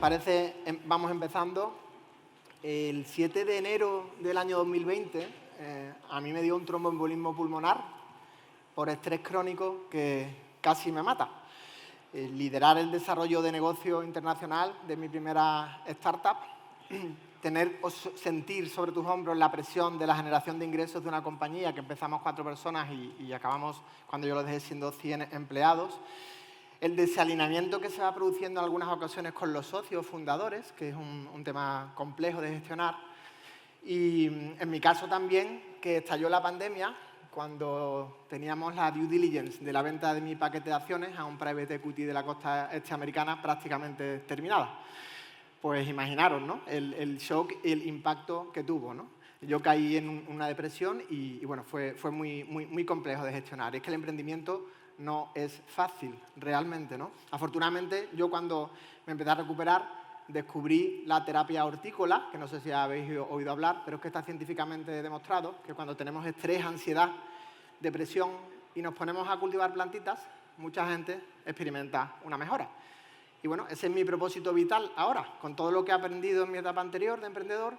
parece, vamos empezando. El 7 de enero del año 2020, a mí me dio un tromboembolismo pulmonar por estrés crónico que casi me mata. Liderar el desarrollo de negocio internacional de mi primera startup, tener o sentir sobre tus hombros la presión de la generación de ingresos de una compañía que empezamos 4 personas y acabamos, cuando yo lo dejé, siendo 100 empleados. El desalineamiento que se va produciendo en algunas ocasiones con los socios fundadores, que es un tema complejo de gestionar. Y en mi caso también, que estalló la pandemia cuando teníamos la due diligence de la venta de mi paquete de acciones a un private equity de la costa este americana prácticamente terminada. Pues imaginaros, ¿no? El shock y el impacto que tuvo, ¿no? Yo caí en una depresión y bueno, fue muy complejo de gestionar. Es que el emprendimiento no es fácil, realmente, ¿no? Afortunadamente, yo cuando me empecé a recuperar, descubrí la terapia hortícola, que no sé si habéis oído hablar, pero es que está científicamente demostrado que cuando tenemos estrés, ansiedad, depresión y nos ponemos a cultivar plantitas, mucha gente experimenta una mejora. Y bueno, ese es mi propósito vital ahora, con todo lo que he aprendido en mi etapa anterior de emprendedor,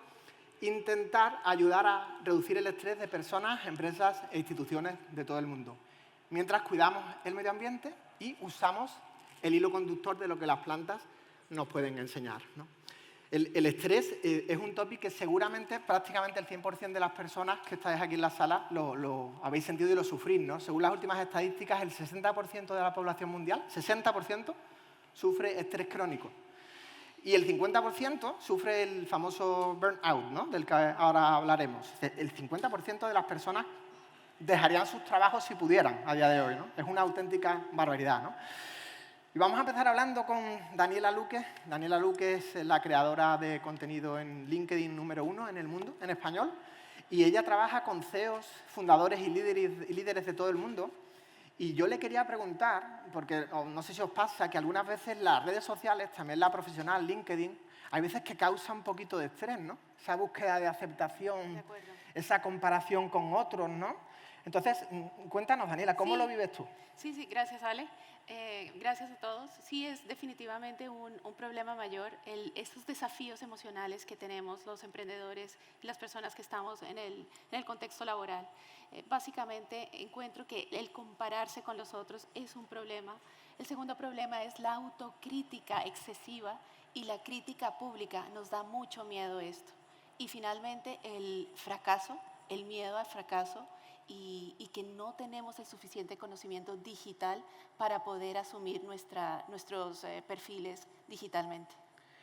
intentar ayudar a reducir el estrés de personas, empresas e instituciones de todo el mundo, mientras cuidamos el medio ambiente y usamos el hilo conductor de lo que las plantas nos pueden enseñar, ¿no? El estrés es un tópico que seguramente prácticamente el 100% de las personas que estáis aquí en la sala lo habéis sentido y lo sufrís, ¿no? Según las últimas estadísticas, el 60% de la población mundial, 60%, sufre estrés crónico. Y el 50% sufre el famoso burnout, ¿no? Del que ahora hablaremos. El 50% de las personas dejarían sus trabajos si pudieran a día de hoy, ¿no? Es una auténtica barbaridad, ¿no? Y vamos a empezar hablando con Daniela Luque. Daniela Luque es la creadora de contenido en LinkedIn número 1 en el mundo, en español. Y ella trabaja con CEOs, fundadores y líderes de todo el mundo. Y yo le quería preguntar, porque no sé si os pasa, que algunas veces las redes sociales, también la profesional, LinkedIn, hay veces que causa un poquito de estrés, ¿no? Esa búsqueda de aceptación, esa comparación con otros, ¿no? Entonces, cuéntanos, Daniela, ¿cómo lo vives tú? Sí, gracias, Ale. Gracias a todos. Sí, es definitivamente un problema mayor, estos desafíos emocionales que tenemos los emprendedores y las personas que estamos en el contexto laboral. Básicamente, encuentro que el compararse con los otros es un problema. El segundo problema es la autocrítica excesiva y la crítica pública. Nos da mucho miedo esto. Y finalmente, el fracaso, el miedo al fracaso, y que no tenemos el suficiente conocimiento digital para poder asumir nuestros perfiles digitalmente.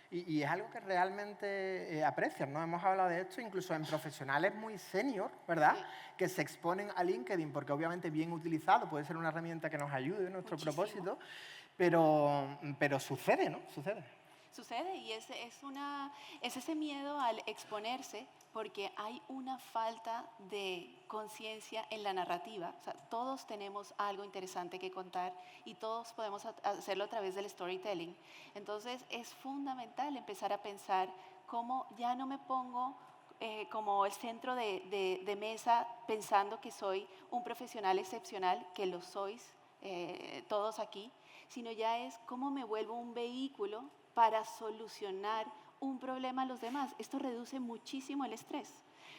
Y es algo que realmente aprecian, ¿no? Hemos hablado de esto incluso en profesionales muy senior, ¿verdad? Sí. Que se exponen a LinkedIn porque obviamente bien utilizado puede ser una herramienta que nos ayude en nuestro propósito, pero sucede, ¿no? Sucede y es ese miedo al exponerse porque hay una falta de conciencia en la narrativa. O sea, todos tenemos algo interesante que contar y todos podemos hacerlo a través del storytelling. Entonces es fundamental empezar a pensar cómo ya no me pongo como el centro de mesa pensando que soy un profesional excepcional, que lo sois todos aquí, sino ya es cómo me vuelvo un vehículo para solucionar un problema a los demás. Esto reduce muchísimo el estrés,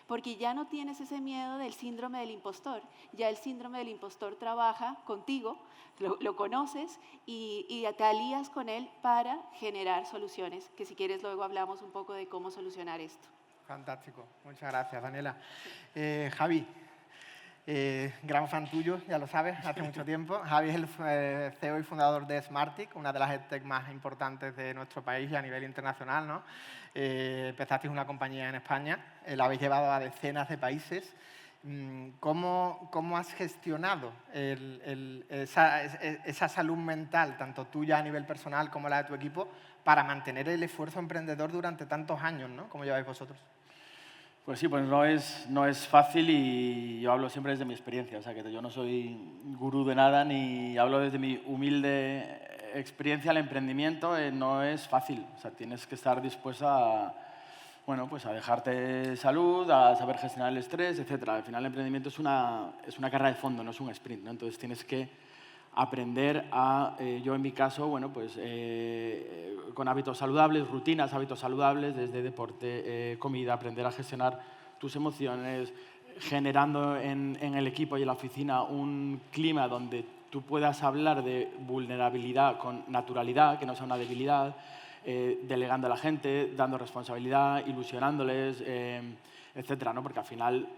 porque ya no tienes ese miedo del síndrome del impostor. Ya el síndrome del impostor trabaja contigo, lo conoces y te alías con él para generar soluciones, que si quieres luego hablamos un poco de cómo solucionar esto. Fantástico. Muchas gracias, Daniela. Javi. Gran fan tuyo, ya lo sabes, hace mucho tiempo. Javi es el CEO y fundador de Smartick, una de las EdTech más importantes de nuestro país y a nivel internacional, ¿no? Empezasteis una compañía en España, la habéis llevado a decenas de países. ¿Cómo has gestionado esa salud mental, tanto tuya a nivel personal como la de tu equipo, para mantener el esfuerzo emprendedor durante tantos años, ¿no? Como lleváis vosotros? Pues sí, pues no es fácil y yo hablo siempre desde mi experiencia. O sea, que yo no soy gurú de nada ni hablo desde mi humilde experiencia. El emprendimiento no es fácil. O sea, tienes que estar dispuesto a dejarte salud, a saber gestionar el estrés, etc. Al final el emprendimiento es una carrera de fondo, no es un sprint, ¿no? Entonces tienes que aprender a, yo en mi caso, bueno, pues con hábitos saludables, rutinas, hábitos saludables, desde deporte, comida, aprender a gestionar tus emociones, generando en el equipo y en la oficina un clima donde tú puedas hablar de vulnerabilidad con naturalidad, que no sea una debilidad, delegando a la gente, dando responsabilidad, ilusionándoles, etcétera, ¿no? Porque al final,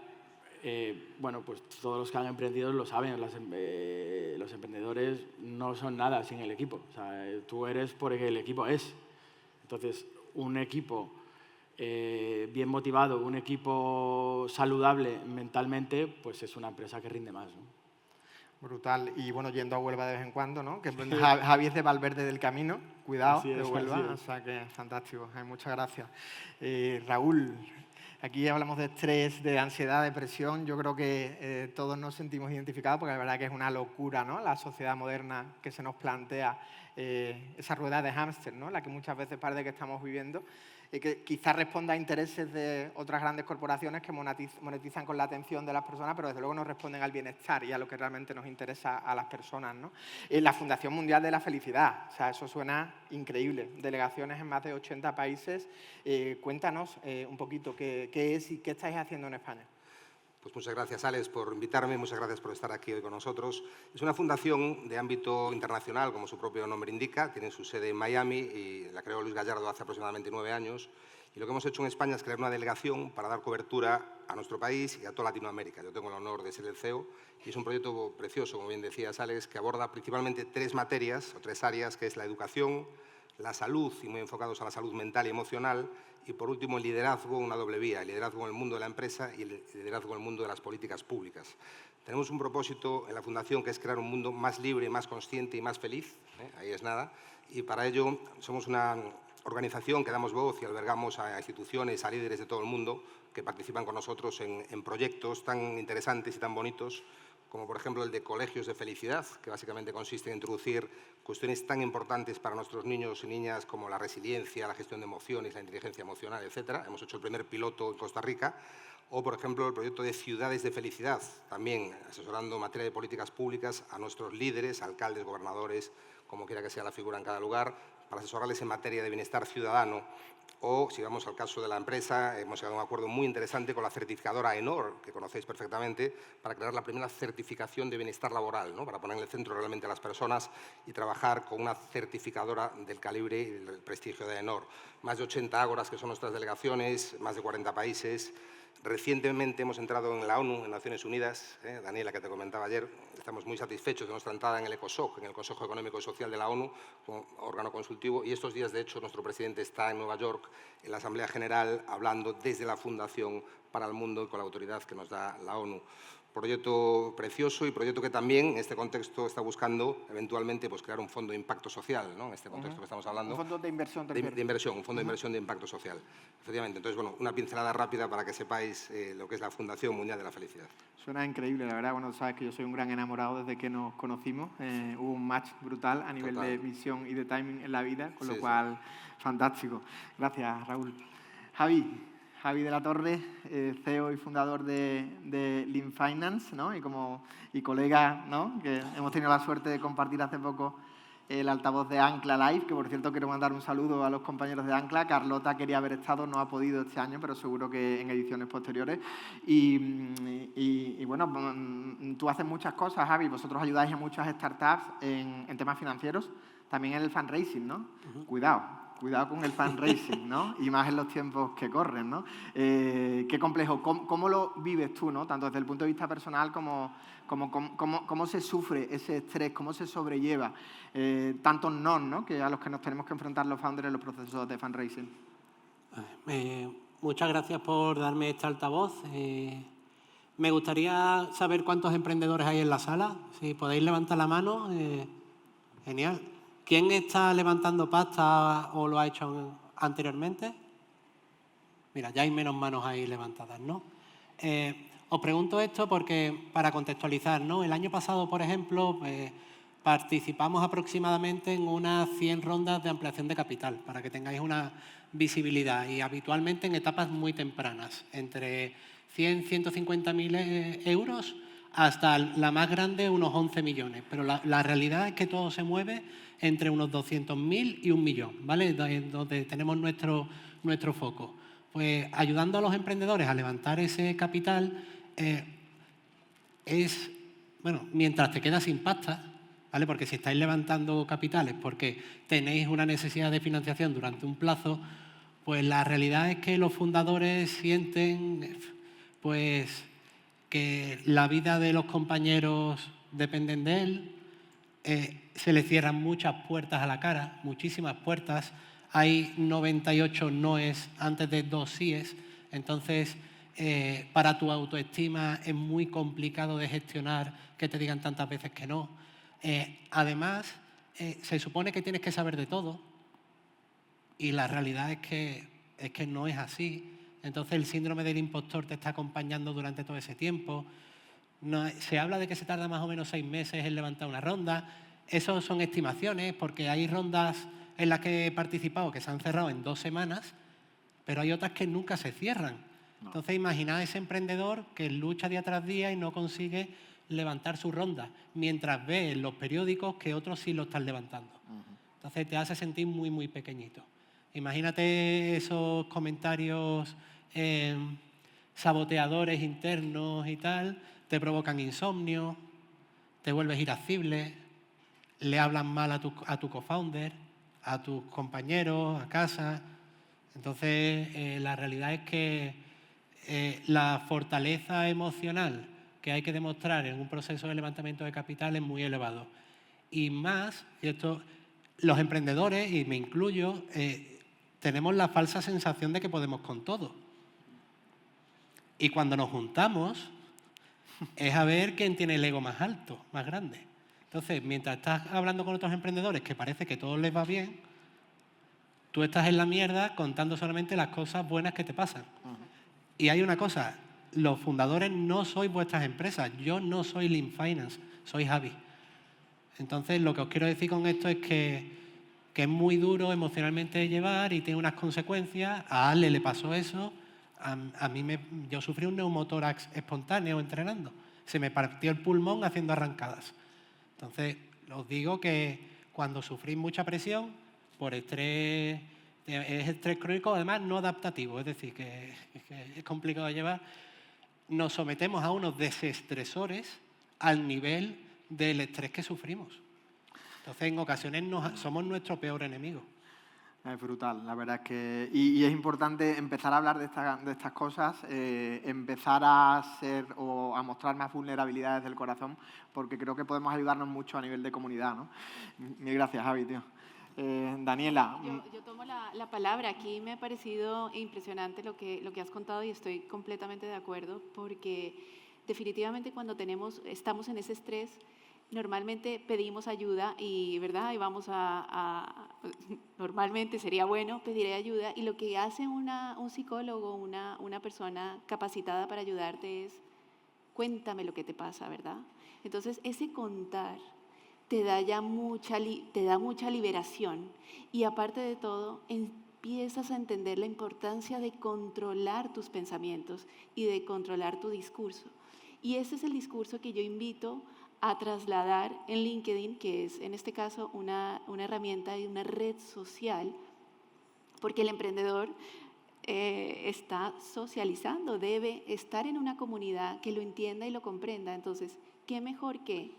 bueno, pues todos los que han emprendido lo saben, los emprendedores no son nada sin el equipo. O sea, tú eres porque el equipo es. Entonces, un equipo bien motivado, un equipo saludable mentalmente, pues es una empresa que rinde más, ¿no? Brutal. Y bueno, yendo a Huelva de vez en cuando, ¿no? Que Javi es de Valverde del Camino, cuidado, de Huelva. O sea que fantástico, muchas gracias. Raúl, aquí hablamos de estrés, de ansiedad, depresión. Yo creo que todos nos sentimos identificados porque la verdad que es una locura, ¿no? La sociedad moderna que se nos plantea, esa rueda de hámster, ¿no? La que muchas veces parece que estamos viviendo. Que quizás responda a intereses de otras grandes corporaciones que monetizan con la atención de las personas, pero desde luego no responden al bienestar y a lo que realmente nos interesa a las personas, ¿no? La Fundación Mundial de la Felicidad, o sea, eso suena increíble. Delegaciones en más de 80 países. Cuéntanos un poquito qué es y qué estáis haciendo en España. Pues muchas gracias, Alex, por invitarme, muchas gracias por estar aquí hoy con nosotros. Es una fundación de ámbito internacional, como su propio nombre indica, tiene su sede en Miami y la creó Luis Gallardo hace aproximadamente 9 años. Y lo que hemos hecho en España es crear una delegación para dar cobertura a nuestro país y a toda Latinoamérica. Yo tengo el honor de ser el CEO y es un proyecto precioso, como bien decías, Alex, que aborda principalmente 3 materias o 3 áreas, que es la educación, la salud, y muy enfocados a la salud mental y emocional, y por último el liderazgo, una doble vía, el liderazgo en el mundo de la empresa y el liderazgo en el mundo de las políticas públicas. Tenemos un propósito en la Fundación que es crear un mundo más libre, más consciente y más feliz, ahí es nada, y para ello somos una organización que damos voz y albergamos a instituciones, a líderes de todo el mundo que participan con nosotros en proyectos tan interesantes y tan bonitos como por ejemplo el de Colegios de Felicidad, que básicamente consiste en introducir cuestiones tan importantes para nuestros niños y niñas como la resiliencia, la gestión de emociones, la inteligencia emocional, etc. Hemos hecho el primer piloto en Costa Rica. O, por ejemplo, el proyecto de Ciudades de Felicidad, también asesorando en materia de políticas públicas a nuestros líderes, alcaldes, gobernadores, como quiera que sea la figura en cada lugar, para asesorarles en materia de bienestar ciudadano. O, si vamos al caso de la empresa, hemos llegado a un acuerdo muy interesante con la certificadora ENOR, que conocéis perfectamente, para crear la primera certificación de bienestar laboral, ¿no? Para poner en el centro realmente a las personas y trabajar con una certificadora del calibre y del prestigio de ENOR. Más de 80 ágoras, que son nuestras delegaciones, más de 40 países. Recientemente hemos entrado en la ONU, en Naciones Unidas, Daniela, que te comentaba ayer, estamos muy satisfechos de nuestra entrada en el ECOSOC, en el Consejo Económico y Social de la ONU, como órgano consultivo, y estos días, de hecho, nuestro presidente está en Nueva York, en la Asamblea General, hablando desde la Fundación para el Mundo y con la autoridad que nos da la ONU. Proyecto precioso y proyecto que también en este contexto está buscando eventualmente pues, crear un fondo de impacto social, ¿no? En este contexto que estamos hablando. Un fondo de inversión. De inversión, un fondo de inversión de impacto social. Efectivamente. Entonces, bueno, una pincelada rápida para que sepáis lo que es la Fundación Mundial de la Felicidad. Suena increíble, la verdad. Bueno, sabes que yo soy un gran enamorado desde que nos conocimos. Hubo un match brutal a nivel de visión y de timing en la vida, con lo cual, fantástico. Gracias, Raúl. Javi de la Torre, CEO y fundador de Lean Finance, ¿no? y colega, ¿no? Que hemos tenido la suerte de compartir hace poco el altavoz de Ancla Live, que por cierto quiero mandar un saludo a los compañeros de Ancla. Carlota quería haber estado, no ha podido este año, pero seguro que en ediciones posteriores. Y bueno, tú haces muchas cosas, Javi. Vosotros ayudáis a muchas startups en temas financieros, también en el fundraising, ¿no? Cuidado con el fundraising, ¿no? Y más en los tiempos que corren, ¿no? Qué complejo. ¿Cómo lo vives tú, ¿no? Tanto desde el punto de vista personal como cómo se sufre ese estrés, cómo se sobrelleva tantos ¿no? Que a los que nos tenemos que enfrentar los founders en los procesos de fundraising. Muchas gracias por darme este altavoz. Me gustaría saber cuántos emprendedores hay en la sala. Si podéis levantar la mano, genial. ¿Quién está levantando pasta o lo ha hecho anteriormente? Mira, ya hay menos manos ahí levantadas, ¿no? Os pregunto esto porque, para contextualizar, ¿no? El año pasado, por ejemplo, participamos aproximadamente en unas 100 rondas de ampliación de capital, para que tengáis una visibilidad, y habitualmente en etapas muy tempranas, entre 100.000 y 150.000 euros hasta la más grande unos 11 millones. Pero la realidad es que todo se mueve entre unos 200.000 y 1 millón, ¿vale? Donde tenemos nuestro foco. Pues ayudando a los emprendedores a levantar ese capital bueno, mientras te quedas sin pasta, ¿vale? Porque si estáis levantando capitales porque tenéis una necesidad de financiación durante un plazo, pues la realidad es que los fundadores sienten pues que la vida de los compañeros dependen de él, se le cierran muchas puertas a la cara, muchísimas puertas, hay 98 noes antes de 2 síes, entonces para tu autoestima es muy complicado de gestionar que te digan tantas veces que no. Además, se supone que tienes que saber de todo y la realidad es que no es así. Entonces el síndrome del impostor te está acompañando durante todo ese tiempo. Se habla de que se tarda más o menos 6 meses en levantar una ronda. Eso son estimaciones porque hay rondas en las que he participado que se han cerrado en 2 semanas, pero hay otras que nunca se cierran. Entonces imaginad ese emprendedor que lucha día tras día y no consigue levantar su ronda, mientras ve en los periódicos que otros sí lo están levantando. Entonces te hace sentir muy, muy pequeñito. Imagínate esos comentarios saboteadores internos y tal, te provocan insomnio, te vuelves irascible, le hablan mal a tu co-founder, a tus compañeros, a casa. Entonces, la realidad es que la fortaleza emocional que hay que demostrar en un proceso de levantamiento de capital es muy elevado. Y más, los emprendedores, y me incluyo, tenemos la falsa sensación de que podemos con todo. Y cuando nos juntamos, es a ver quién tiene el ego más alto, más grande. Entonces, mientras estás hablando con otros emprendedores que parece que todo les va bien, tú estás en la mierda contando solamente las cosas buenas que te pasan. Y hay una cosa, los fundadores no sois vuestras empresas, yo no soy Lean Finance, soy Javi. Entonces, lo que os quiero decir con esto es que es muy duro emocionalmente de llevar y tiene unas consecuencias. A Ale le pasó eso, yo sufrí un neumotórax espontáneo entrenando. Se me partió el pulmón haciendo arrancadas. Entonces, os digo que cuando sufrís mucha presión por estrés, es estrés crónico, además no adaptativo, es decir, que es complicado de llevar, nos sometemos a unos desestresores al nivel del estrés que sufrimos. Entonces, en ocasiones somos nuestro peor enemigo. Es brutal, la verdad es que... Y es importante empezar a hablar de estas cosas, empezar a mostrar más vulnerabilidades del corazón, porque creo que podemos ayudarnos mucho a nivel de comunidad, ¿no? Mil gracias, Javi, tío. Daniela. Yo tomo la palabra. Aquí me ha parecido impresionante lo que has contado y estoy completamente de acuerdo, porque definitivamente cuando estamos en ese estrés, normalmente pedimos ayuda y, ¿verdad? Y normalmente sería bueno pedir ayuda, y lo que hace un psicólogo, una persona capacitada para ayudarte es, cuéntame lo que te pasa, ¿verdad? Entonces, ese contar te da mucha liberación, y aparte de todo, empiezas a entender la importancia de controlar tus pensamientos y de controlar tu discurso. Y ese es el discurso que yo invito a trasladar en LinkedIn, que es en este caso una herramienta y una red social, porque el emprendedor está socializando, debe estar en una comunidad que lo entienda y lo comprenda. Entonces, ¿qué mejor que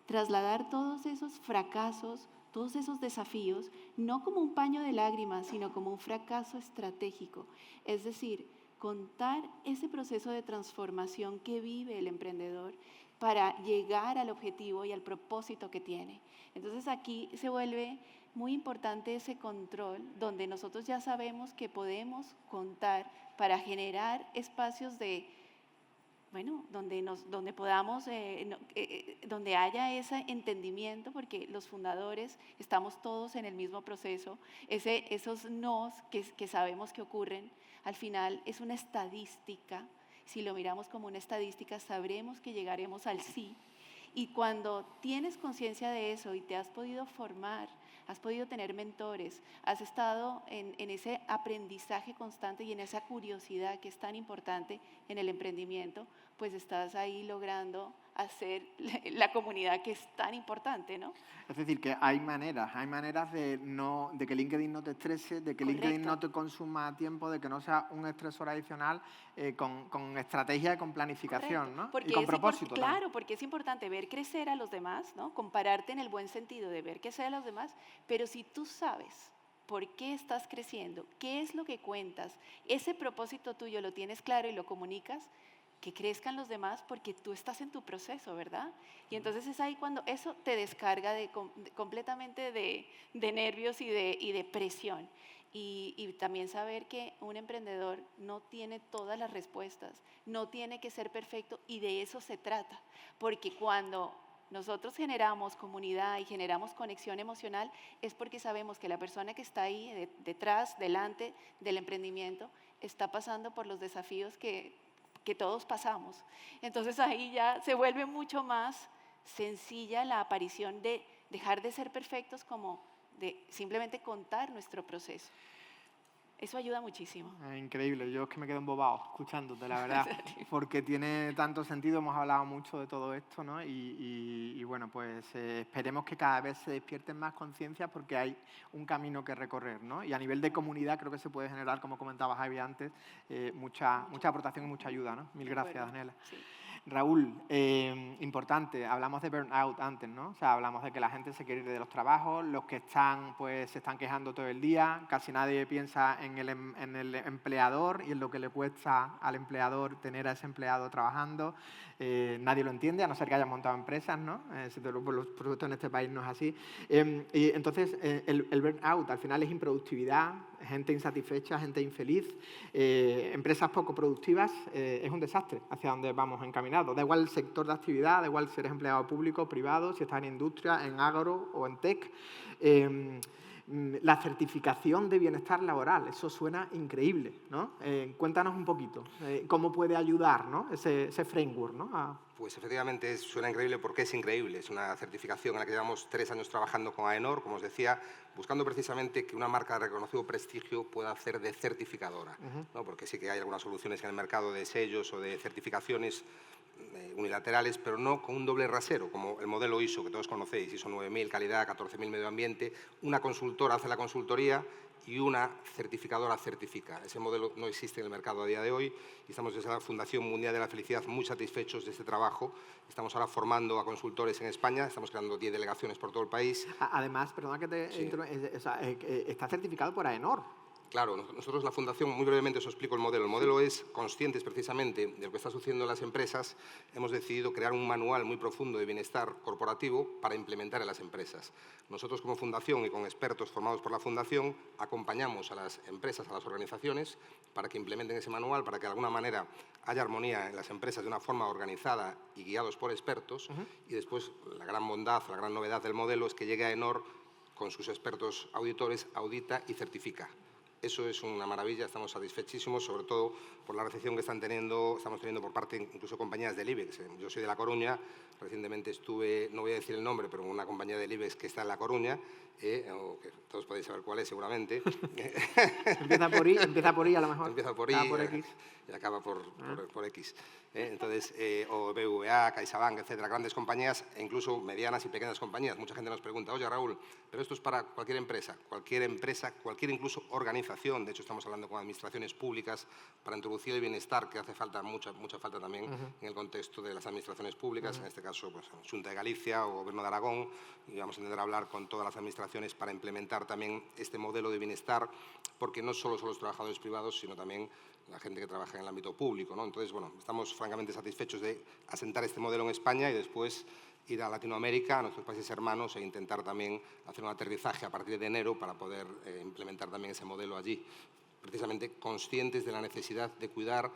trasladar todos esos fracasos, todos esos desafíos, no como un paño de lágrimas, sino como un fracaso estratégico? Es decir, contar ese proceso de transformación que vive el emprendedor para llegar al objetivo y al propósito que tiene. Entonces aquí se vuelve muy importante ese control, donde nosotros ya sabemos que podemos contar para generar espacios donde podamos, donde haya ese entendimiento, porque los fundadores estamos todos en el mismo proceso. Esos nos que sabemos que ocurren, al final es una estadística. Si lo miramos como una estadística, sabremos que llegaremos al sí. Y cuando tienes conciencia de eso y te has podido formar, has podido tener mentores, has estado en ese aprendizaje constante y en esa curiosidad que es tan importante en el emprendimiento, pues estás ahí logrando hacer la comunidad que es tan importante, ¿no? Es decir, que hay maneras de que LinkedIn no te estrese, de que LinkedIn no te consuma tiempo, de que no sea un estresor adicional, con estrategia y con planificación, Correcto, ¿no? porque Y con propósito también. claro, porque es importante ver crecer a los demás, ¿no? Compararte en el buen sentido de ver crecer a los demás, pero si tú sabes por qué estás creciendo, qué es lo que cuentas, ese propósito tuyo lo tienes claro y lo comunicas, que crezcan los demás porque tú estás en tu proceso, ¿verdad? Y entonces es ahí cuando eso te descarga completamente de nervios y de presión. Y también saber que un emprendedor no tiene todas las respuestas, no tiene que ser perfecto y de eso se trata. Porque cuando nosotros generamos comunidad y generamos conexión emocional es porque sabemos que la persona que está ahí detrás, delante del emprendimiento, está pasando por los desafíos que todos pasamos. Entonces ahí ya se vuelve mucho más sencilla la aparición de dejar de ser perfectos como de simplemente contar nuestro proceso. Eso ayuda muchísimo. Increíble, yo es que me quedo embobado escuchándote, la verdad, porque tiene tanto sentido, hemos hablado mucho de todo esto, ¿no? Y bueno, pues esperemos que cada vez se despierten más conciencias porque hay un camino que recorrer, ¿no? Y a nivel de comunidad creo que se puede generar, como comentaba Javi antes, mucha aportación y mucha ayuda, ¿no? Mil gracias, Daniela. Sí. Raúl, importante, hablamos de burnout antes, ¿no? O sea, hablamos de que la gente se quiere ir de los trabajos, los que están, pues, se están quejando todo el día, casi nadie piensa en el empleador y en lo que le cuesta al empleador tener a ese empleado trabajando. Nadie lo entiende, a no ser que hayan montado empresas, ¿no? Por supuesto, en este país no es así. Y entonces, el burnout al final es improductividad, gente insatisfecha, gente infeliz, empresas poco productivas, es un desastre hacia donde vamos encaminados. Da igual el sector de actividad, da igual si eres empleado público, privado, si estás en industria, en agro o en tech. La certificación de bienestar laboral, eso suena increíble, ¿no? Cuéntanos un poquito, ¿cómo puede ayudar, ¿no? ese framework, ¿no? Pues efectivamente suena increíble porque es increíble. Es una certificación en la que llevamos 3 años trabajando con AENOR, como os decía, buscando precisamente que una marca de reconocido prestigio pueda hacer de certificadora, ¿no? Porque sí que hay algunas soluciones en el mercado de sellos o de certificaciones unilaterales, pero no con un doble rasero, como el modelo ISO, que todos conocéis, ISO 9000, calidad, 14000, medio ambiente. Una consultora hace la consultoría y una certificadora certifica. Ese modelo no existe en el mercado a día de hoy y estamos desde la Fundación Mundial de la Felicidad muy satisfechos de este trabajo. Estamos ahora formando a consultores en España, estamos creando 10 delegaciones por todo el país. Además, perdona que te está certificado por AENOR. Claro, nosotros la Fundación, muy brevemente os explico el modelo. El modelo es, conscientes precisamente de lo que está sucediendo en las empresas, hemos decidido crear un manual muy profundo de bienestar corporativo para implementar en las empresas. Nosotros como Fundación y con expertos formados por la Fundación acompañamos a las empresas, a las organizaciones, para que implementen ese manual, para que de alguna manera haya armonía en las empresas de una forma organizada y guiados por expertos. Y después la gran bondad, la gran novedad del modelo es que llegue a AENOR con sus expertos auditores, audita y certifica. Eso es una maravilla, estamos satisfechísimos, sobre todo por la recepción que estamos teniendo por parte incluso de compañías del IBEX. Yo soy de La Coruña, recientemente estuve, no voy a decir el nombre, pero una compañía del IBEX que está en La Coruña, o que todos podéis saber cuál es seguramente. Empieza por I a lo mejor. Empieza por I y acaba por X. Entonces, o BVA, CaixaBank, etcétera, grandes compañías e incluso medianas y pequeñas compañías. Mucha gente nos pregunta, oye Raúl, pero esto es para cualquier empresa, cualquier incluso organización. De hecho, estamos hablando con administraciones públicas para introducir el bienestar, que hace falta, mucha falta también en el contexto de las administraciones públicas, en este caso, pues, Xunta de Galicia o Gobierno de Aragón, y vamos a intentar hablar con todas las administraciones para implementar también este modelo de bienestar, porque no solo son los trabajadores privados, sino también la gente que trabaja en el ámbito público, ¿no? Entonces, bueno, estamos francamente satisfechos de asentar este modelo en España y después ir a Latinoamérica, a nuestros países hermanos, e intentar también hacer un aterrizaje a partir de enero para poder implementar también ese modelo allí. Precisamente conscientes de la necesidad de cuidar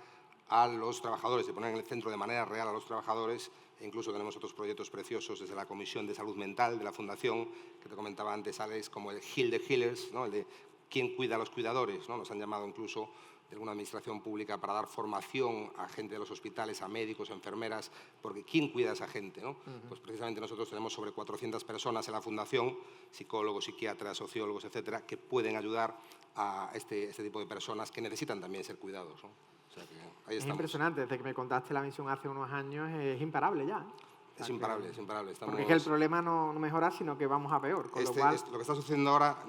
a los trabajadores, de poner en el centro de manera real a los trabajadores, e incluso tenemos otros proyectos preciosos desde la Comisión de Salud Mental de la Fundación, que te comentaba antes, Alex, como el Heal the Healers, ¿no? El de quién cuida a los cuidadores, ¿no? Nos han llamado incluso de alguna administración pública para dar formación a gente de los hospitales, a médicos, a enfermeras, porque ¿quién cuida a esa gente, ¿no? Pues precisamente nosotros tenemos sobre 400 personas en la Fundación, psicólogos, psiquiatras, sociólogos, etcétera, que pueden ayudar a este tipo de personas que necesitan también ser cuidados, ¿no? O sea que ahí estamos. Es impresionante, desde que me contaste la misión hace unos años es imparable ya. sea Es que- imparable, es imparable. Porque es que el problema no mejora, sino que vamos a peor. Con lo cual, Lo que está sucediendo ahora,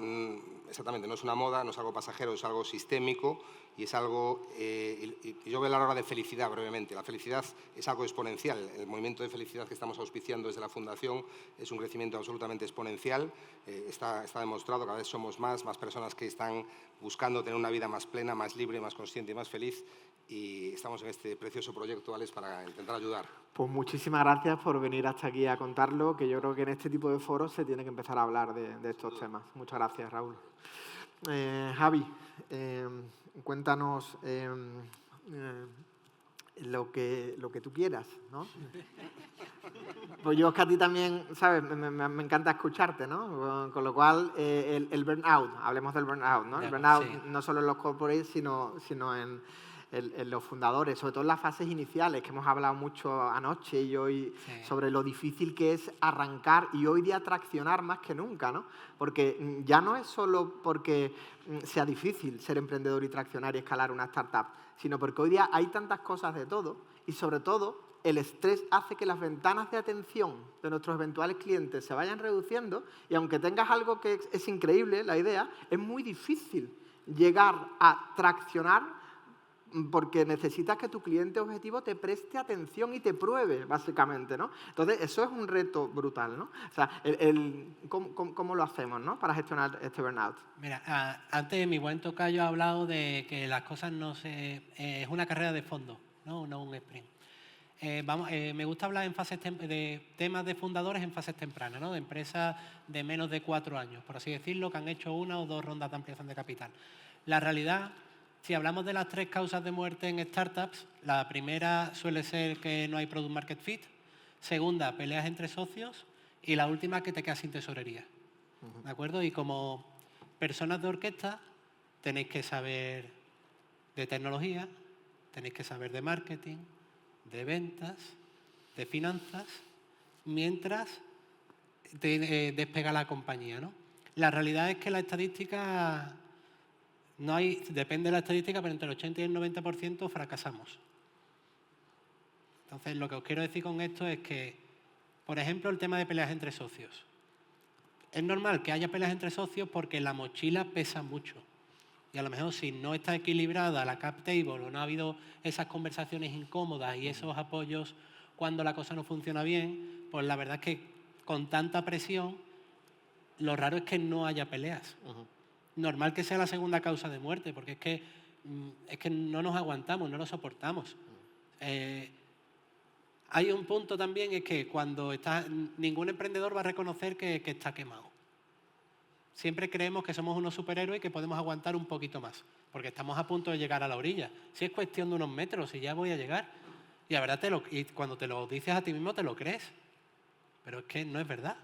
exactamente, no es una moda, no es algo pasajero, es algo sistémico y es algo... y yo voy a hablar ahora de felicidad brevemente. La felicidad es algo exponencial. El movimiento de felicidad que estamos auspiciando desde la Fundación es un crecimiento absolutamente exponencial. Está demostrado, cada vez somos más personas que están buscando tener una vida más plena, más libre, más consciente y más feliz. Y estamos en este precioso proyecto, Alex, para intentar ayudar. pues muchísimas gracias por venir hasta aquí a contarlo, que yo creo que en este tipo de foros se tiene que empezar a hablar de estos temas. Muchas gracias, Raúl. Javi, cuéntanos lo que tú quieras, ¿no? Pues yo es que a ti también, ¿sabes? Me encanta escucharte, ¿no? Con lo cual, el burnout, hablemos del burnout, ¿no? El burnout Sí. no solo en los corporates, sino en los fundadores, sobre todo en las fases iniciales, que hemos hablado mucho anoche y hoy Sí. sobre lo difícil que es arrancar y hoy día traccionar más que nunca, ¿no? Porque ya no es solo porque sea difícil ser emprendedor y traccionar y escalar una startup, sino porque hoy día hay tantas cosas de todo y sobre todo el estrés hace que las ventanas de atención de nuestros eventuales clientes se vayan reduciendo y aunque tengas algo que es increíble, la idea, es muy difícil llegar a traccionar porque necesitas que tu cliente objetivo te preste atención y te pruebe, básicamente, ¿no? Entonces, eso es un reto brutal, ¿no? O sea, ¿cómo lo hacemos, ¿no? Para gestionar este burnout. Mira, antes mi buen tocayo ha hablado de que las cosas es una carrera de fondo, no un sprint. Me gusta hablar de temas de fundadores en fases tempranas, ¿no? De empresas de menos de 4 años, por así decirlo, que han hecho 1 o 2 rondas de ampliación de capital. La realidad, si hablamos de las 3 causas de muerte en startups, la primera suele ser que no hay product market fit, segunda, peleas entre socios y la última, que te quedas sin tesorería. ¿De acuerdo? Y como personas de orquesta tenéis que saber de tecnología, tenéis que saber de marketing, de ventas, de finanzas, mientras despega la compañía, ¿no? La realidad es que la estadística, depende de la estadística, pero entre el 80 y el 90% fracasamos. Entonces, lo que os quiero decir con esto es que, por ejemplo, el tema de peleas entre socios. Es normal que haya peleas entre socios porque la mochila pesa mucho. Y a lo mejor si no está equilibrada la cap table o no ha habido esas conversaciones incómodas y esos apoyos cuando la cosa no funciona bien, pues la verdad es que con tanta presión, lo raro es que no haya peleas. Normal que sea la segunda causa de muerte, porque es que no nos aguantamos, no lo soportamos. Hay un punto también, es que ningún emprendedor va a reconocer que está quemado. Siempre creemos que somos unos superhéroes y que podemos aguantar un poquito más, porque estamos a punto de llegar a la orilla. Si es cuestión de unos metros, y ya voy a llegar. Y la verdad, y cuando te lo dices a ti mismo, te lo crees. Pero es que no es verdad.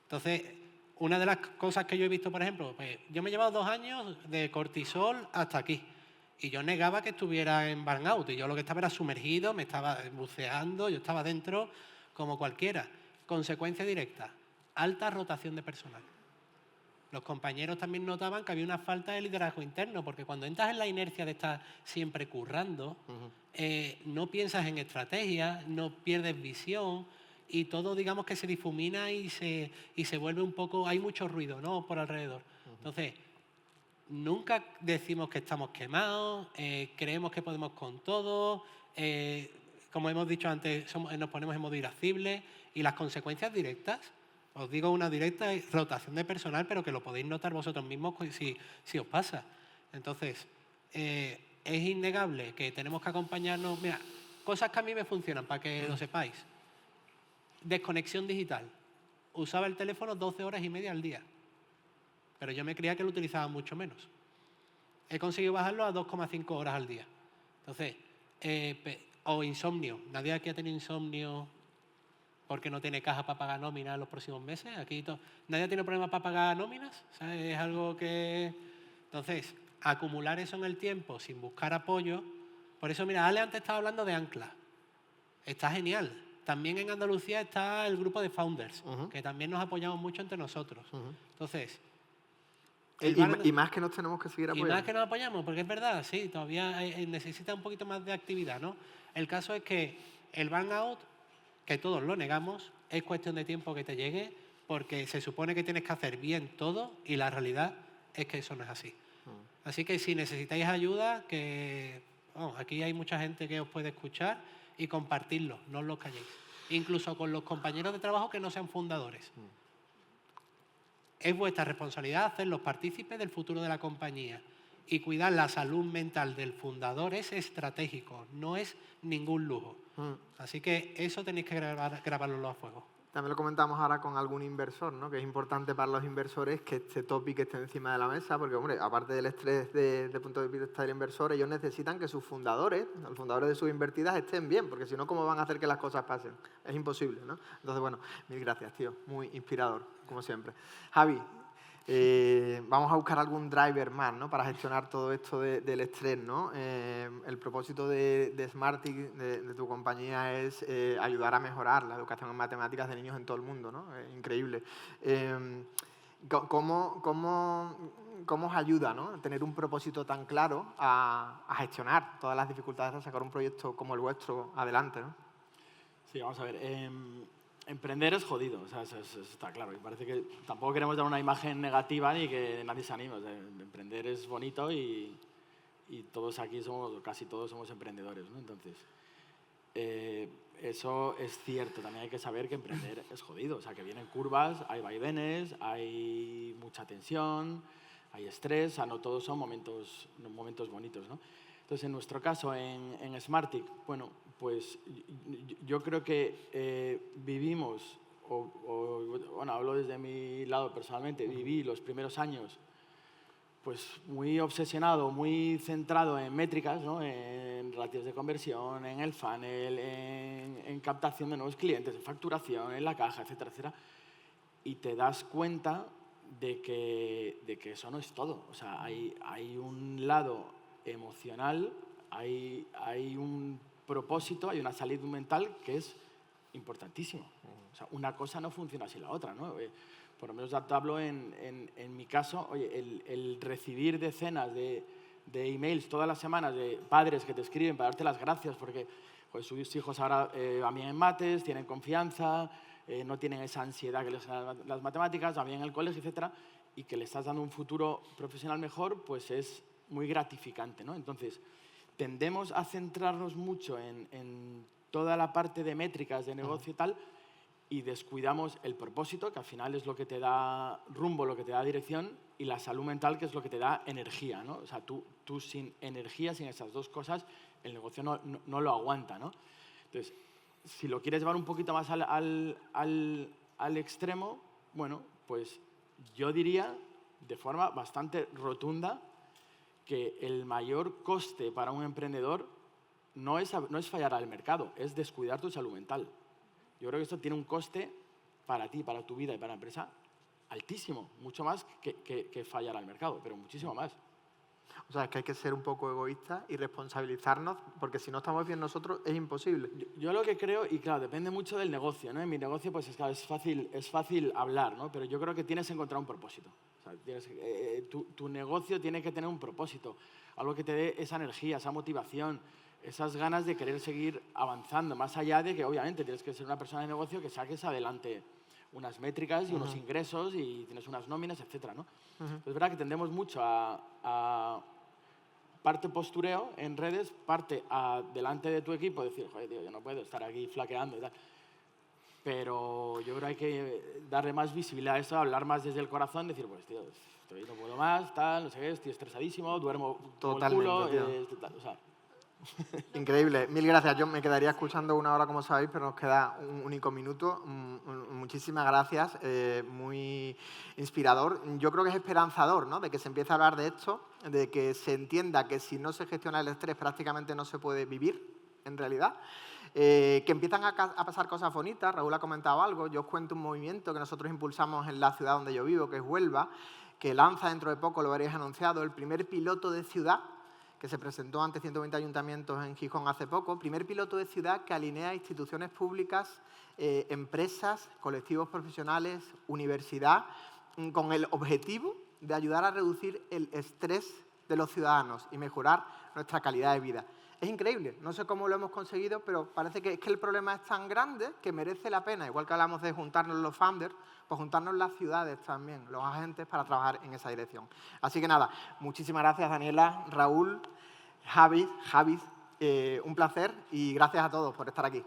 Entonces, una de las cosas que yo he visto, por ejemplo, pues, yo me he llevado 2 años de cortisol hasta aquí. Y yo negaba que estuviera en burnout. Y yo lo que estaba era sumergido, me estaba buceando, yo estaba dentro como cualquiera. Consecuencia directa, alta rotación de personal. Los compañeros también notaban que había una falta de liderazgo interno, porque cuando entras en la inercia de estar siempre currando, no piensas en estrategia, no pierdes visión y todo, digamos, que se difumina y se vuelve un poco... Hay mucho ruido, ¿no?, por alrededor. Entonces, nunca decimos que estamos quemados, creemos que podemos con todo, como hemos dicho antes, nos ponemos en modo irascible y las consecuencias directas... Os digo una directa, es rotación de personal, pero que lo podéis notar vosotros mismos si os pasa. Entonces, es innegable que tenemos que acompañarnos. Mira, cosas que a mí me funcionan, para que lo sepáis. Desconexión digital. Usaba el teléfono 12 horas y media al día, pero yo me creía que lo utilizaba mucho menos. He conseguido bajarlo a 2,5 horas al día. Entonces, o insomnio. Nadie aquí ha tenido insomnio porque no tiene caja para pagar nóminas en los próximos meses. Nadie tiene problemas para pagar nóminas. O sea, es algo que... Entonces, acumular eso en el tiempo sin buscar apoyo. Por eso, mira, Ale antes estaba hablando de Ancla. Está genial. También en Andalucía está el grupo de Founders, que también nos apoyamos mucho entre nosotros. Entonces... Y más que nos tenemos que seguir apoyando. Y más que nos apoyamos, porque es verdad, sí, todavía necesita un poquito más de actividad, ¿no? El caso es que el burnout, que todos lo negamos, es cuestión de tiempo que te llegue, porque se supone que tienes que hacer bien todo y la realidad es que eso no es así. Así que si necesitáis ayuda, aquí hay mucha gente que os puede escuchar y compartirlo, no os lo calléis. Incluso con los compañeros de trabajo que no sean fundadores. Es vuestra responsabilidad hacerlos partícipes del futuro de la compañía. Y cuidar la salud mental del fundador es estratégico, no es ningún lujo. Así que eso tenéis que grabarlo a fuego. También lo comentamos ahora con algún inversor, ¿no? Que es importante para los inversores que este topic esté encima de la mesa, porque, hombre, aparte del estrés de punto de vista del inversor, ellos necesitan que sus fundadores, los fundadores de sus invertidas, estén bien, porque si no, ¿cómo van a hacer que las cosas pasen? Es imposible, ¿no? Entonces, bueno, mil gracias, tío. Muy inspirador, como siempre. Javi, vamos a buscar algún driver más, ¿no? Para gestionar todo esto del estrés, ¿no? El propósito de Smartick, de tu compañía, es ayudar a mejorar la educación en matemáticas de niños en todo el mundo, ¿no? Increíble. ¿Cómo os ayuda, ¿no? Tener un propósito tan claro a gestionar todas las dificultades de sacar un proyecto como el vuestro adelante, ¿no? Sí, vamos a ver. Emprender es jodido, o sea, eso está claro. Y parece que tampoco queremos dar una imagen negativa ni que nadie se anime. O sea, emprender es bonito y todos aquí casi todos somos emprendedores, ¿no? Entonces, eso es cierto. También hay que saber que emprender es jodido. O sea, que vienen curvas, hay vaivenes, hay mucha tensión, hay estrés. O sea, no todos son momentos bonitos, ¿no? Entonces, en nuestro caso, en Smartick, bueno, pues yo creo que vivimos, bueno, hablo desde mi lado personalmente, viví los primeros años pues muy obsesionado, muy centrado en métricas, ¿no? En ratios de conversión, en el funnel, en captación de nuevos clientes, en facturación, en la caja, etcétera, etcétera. Y te das cuenta de que eso no es todo. O sea, hay un lado emocional, hay un propósito, hay una salud mental que es importantísimo. O sea, una cosa no funciona sin la otra, ¿no? Por lo menos ya te hablo en mi caso, oye, el recibir decenas de emails todas las semanas de padres que te escriben para darte las gracias porque pues, sus hijos ahora van bien en mates, tienen confianza, no tienen esa ansiedad que les dan las matemáticas, van bien en el colegio, etcétera, y que le estás dando un futuro profesional mejor, pues es muy gratificante, ¿no? Entonces, tendemos a centrarnos mucho en toda la parte de métricas de negocio y tal, y descuidamos el propósito, que al final es lo que te da rumbo, lo que te da dirección, y la salud mental, que es lo que te da energía, ¿no? O sea, tú sin energía, sin esas dos cosas, el negocio no lo aguanta, ¿no? Entonces, si lo quieres llevar un poquito más al extremo, bueno, pues yo diría, de forma bastante rotunda, que el mayor coste para un emprendedor no es fallar al mercado, es descuidar tu salud mental. Yo creo que esto tiene un coste para ti, para tu vida y para la empresa altísimo, mucho más que fallar al mercado, pero muchísimo más. O sea, es que hay que ser un poco egoístas y responsabilizarnos, porque si no estamos bien nosotros es imposible. Yo lo que creo, y claro, depende mucho del negocio, ¿no? En mi negocio pues es fácil hablar, ¿no? Pero yo creo que tienes que encontrar un propósito. O sea, tu negocio tiene que tener un propósito, algo que te dé esa energía, esa motivación, esas ganas de querer seguir avanzando, más allá de que obviamente tienes que ser una persona de negocio que saques adelante unas métricas y unos ingresos y tienes unas nóminas, etcétera, ¿no? Es verdad que tendemos mucho a parte postureo en redes, parte delante de tu equipo, decir, joder, tío, yo no puedo estar aquí flaqueando y tal. Pero yo creo que hay que darle más visibilidad a eso, hablar más desde el corazón, decir, pues, tío, no puedo más, tal, no sé qué, estoy estresadísimo, duermo como el culo, tal, o sea. Increíble, mil gracias. Yo me quedaría escuchando una hora, como sabéis, pero nos queda un único minuto. Muchísimas gracias, muy inspirador. Yo creo que es esperanzador, ¿no? De que se empiece a hablar de esto, de que se entienda que si no se gestiona el estrés prácticamente no se puede vivir, en realidad. Que empiezan a pasar cosas bonitas. Raúl ha comentado algo. Yo os cuento un movimiento que nosotros impulsamos en la ciudad donde yo vivo, que es Huelva, que lanza dentro de poco, lo veréis anunciado, el primer piloto de ciudad que se presentó ante 120 ayuntamientos en Gijón hace poco, primer piloto de ciudad que alinea instituciones públicas, empresas, colectivos profesionales, universidad, con el objetivo de ayudar a reducir el estrés de los ciudadanos y mejorar nuestra calidad de vida. Es increíble, no sé cómo lo hemos conseguido, pero parece que es que el problema es tan grande que merece la pena, igual que hablamos de juntarnos los founders, pues juntarnos las ciudades también, los agentes, para trabajar en esa dirección. Así que nada, muchísimas gracias Daniela, Raúl, Javi, un placer y gracias a todos por estar aquí.